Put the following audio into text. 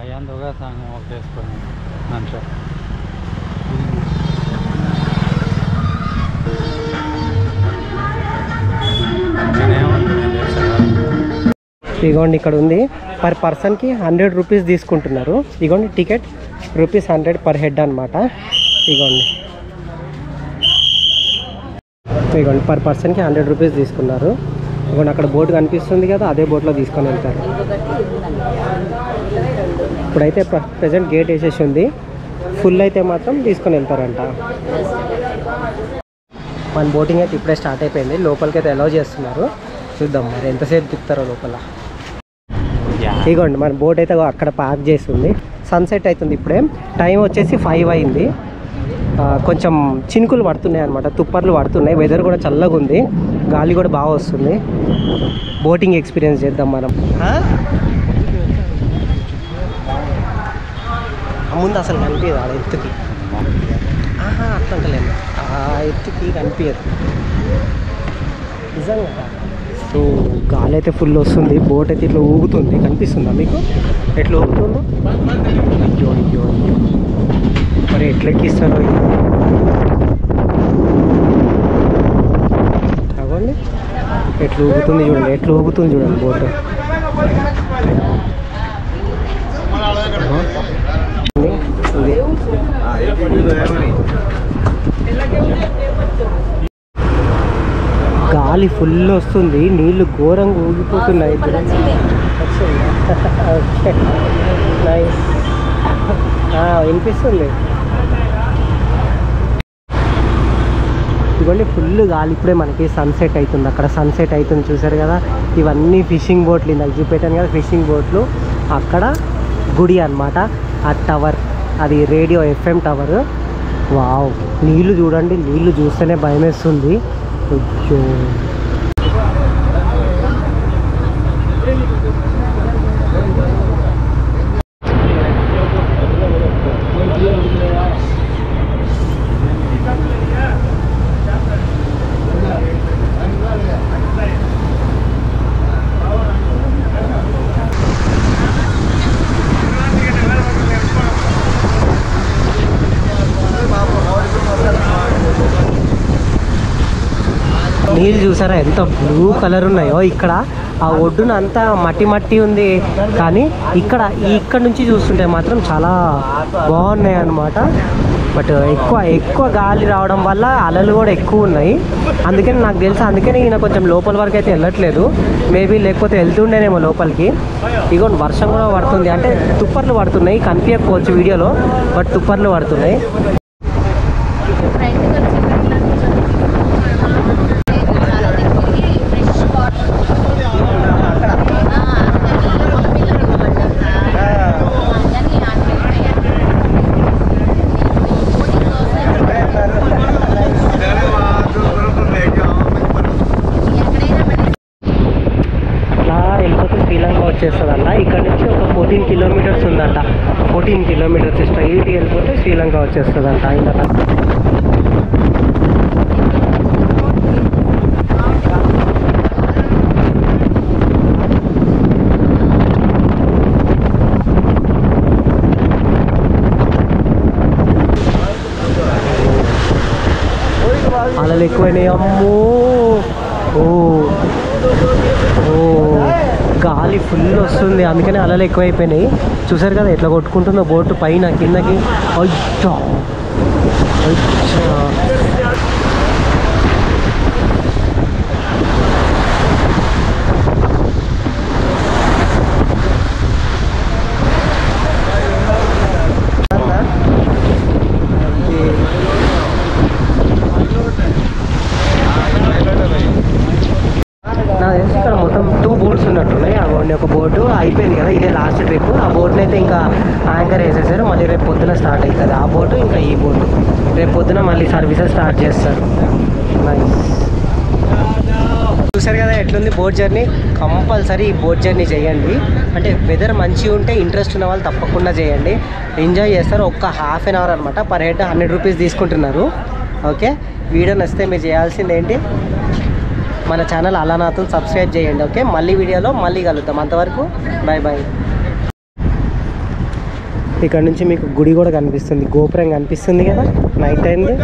అయ్యందుగా సంగం ఒకేసుకొని మంచిగా ఇగోండి ఇక్కడ ఉంది. పర్ పర్సన్కి 100 రూపీస్ తీసుకుంటున్నారు. ఇగోండి టికెట్ ₹100 పర్ హెడ్ అనమాట. ఇగోండి పర్ పర్సన్కి 100 రూపీస్ తీసుకున్నారు. ఇగోండి అక్కడ బోట్ కనిపిస్తుంది కదా, అదే బోట్లో తీసుకొని వెళ్తారు. ఇప్పుడైతే ప్రజెంట్ గేట్ వేసేసి ఉంది. ఫుల్ అయితే మాత్రం తీసుకొని వెళ్తారంట. మన బోటింగ్ అయితే ఇప్పుడే స్టార్ట్ అయిపోయింది. లోపలికి అయితే అలౌ చేస్తున్నారు. చూద్దాం మరి ఎంతసేపు తిప్పుతారో లోపల. ఇగోండి మన బోట్ అయితే అక్కడ పార్క్ చేస్తుంది. సన్సెట్ అవుతుంది. ఇప్పుడే టైం వచ్చేసి 5 అయింది. కొంచెం చినుకులు పడుతున్నాయి అనమాట, తుప్పర్లు పడుతున్నాయి. వెదర్ కూడా చల్లగా ఉంది, గాలి కూడా బాగా వస్తుంది. బోటింగ్ ఎక్స్పీరియన్స్ చేద్దాం మనం. ముందు అసలు కనిపించదు ఆడ ఎత్తుకి. అట్లంటలేదు, ఆ ఎత్తుకి కనిపించదు నిజంగా. సో గాలి అయితే ఫుల్ వస్తుంది. బోట్ అయితే ఇట్లా ఊగుతుంది, కనిపిస్తుందా మీకు ఎట్లా ఊగుతుందో? అయ్యో అయ్యో అయ్యో, మరి ఎట్లా ఎక్కిస్తారో. అవ్వండి ఎట్లా ఊగుతుంది చూడండి, ఎట్లా ఊగుతుంది చూడండి బోట్. గాలి ఫుల్ వస్తుంది, నీళ్ళు ఘోరంగా ఊగిపోతున్నాయి. వినిపిస్తుంది. ఇవన్నీ ఫుల్ గాలి. ఇప్పుడే మనకి సన్సెట్ అవుతుంది. అక్కడ సన్సెట్ అవుతుంది చూసారు కదా. ఇవన్నీ ఫిషింగ్ బోట్లు, ఇందాక చూపెట్టాను కదా ఫిషింగ్ బోట్లు. అక్కడ గుడి అన్నమాట. ఆ టవర్, అది రేడియో FM టవర్. వావ్, నీళ్ళు చూడండి, నీళ్ళు చూస్తేనే భయం వేస్తుంది. అయ్యో నీళ్ళు చూసారా ఎంత బ్లూ కలర్ ఉన్నాయో. ఇక్కడ ఆ ఒడ్డున అంతా మట్టి మట్టి ఉంది, కానీ ఇక్కడ నుంచి చూస్తుంటే మాత్రం చాలా బాగున్నాయి అన్నమాట. బట్ ఎక్కువ గాలి రావడం వల్ల అలలు కూడా ఎక్కువ ఉన్నాయి. అందుకని నాకు తెలుసు, అందుకని ఈయన కొంచెం లోపల వరకు అయితే వెళ్ళట్లేదు. మేబీ లేకపోతే వెళ్తుండేనేమో లోపలికి. ఇగో వర్షం కూడా పడుతుంది, అంటే తుప్పర్లు పడుతున్నాయి. కనిపించకపోవచ్చు వీడియోలో, బట్ తుప్పర్లు పడుతున్నాయి. వచ్చేస్తుందంట. ఇక్కడ నుంచి ఒక 14 కిలోమీటర్స్ ఉందంట. 14 కిలోమీటర్స్ స్ట్రైట్ వెళ్ళిపోతే శ్రీలంక వచ్చేస్తుందంట. అలలు ఎక్కువైనాయి. అమ్మో, గాలి ఫుల్ వస్తుంది, అందుకని అలలు ఎక్కువైపోయినాయి. చూసారు కదా ఎట్లా కొట్టుకుంటుందో బోటు పైన కిందకి. అయ్యో ఇక్కడ మొత్తం 2 బోట్స్ ఉన్నట్టున్నాయి. అవన్నీ ఒక బోటు అయిపోయింది కదా, ఇదే లాస్ట్ ట్రిప్. ఆ బోట్ని అయితే ఇంకా యాంకర్ వేసేసారు. మళ్ళీ రేపు పొద్దున స్టార్ట్ అవుతుంది ఆ బోటు, ఇంకా ఈ బోటు రేపు పొద్దున మళ్ళీ సర్వీసెస్ స్టార్ట్ చేస్తారు. నైస్. చూసారు కదా ఎట్లుంది బోట్ జర్నీ. కంపల్సరీ ఈ బోట్ జర్నీ చేయండి. అంటే వెదర్ మంచిగా ఉంటే, ఇంట్రెస్ట్ ఉన్న వాళ్ళు తప్పకుండా చేయండి, ఎంజాయ్ చేస్తారు. ఒక్క ½ అన్ అవర్ అనమాట. పర్ హెడ్ 100 రూపీస్ తీసుకుంటున్నారు. ఓకే, వీడియో నచ్చితే మీరు చేయాల్సింది ఏంటి, మన ఛానల్ అలానాతో సబ్స్క్రైబ్ చేయండి. ఓకే, మళ్ళీ వీడియోలో మళ్ళీ కలుద్దాం. అంతవరకు బాయ్ బాయ్. ఇక్కడ నుంచి మీకు గుడి కూడా కనిపిస్తుంది, గోపురం కనిపిస్తుంది కదా నైట్ టైంది.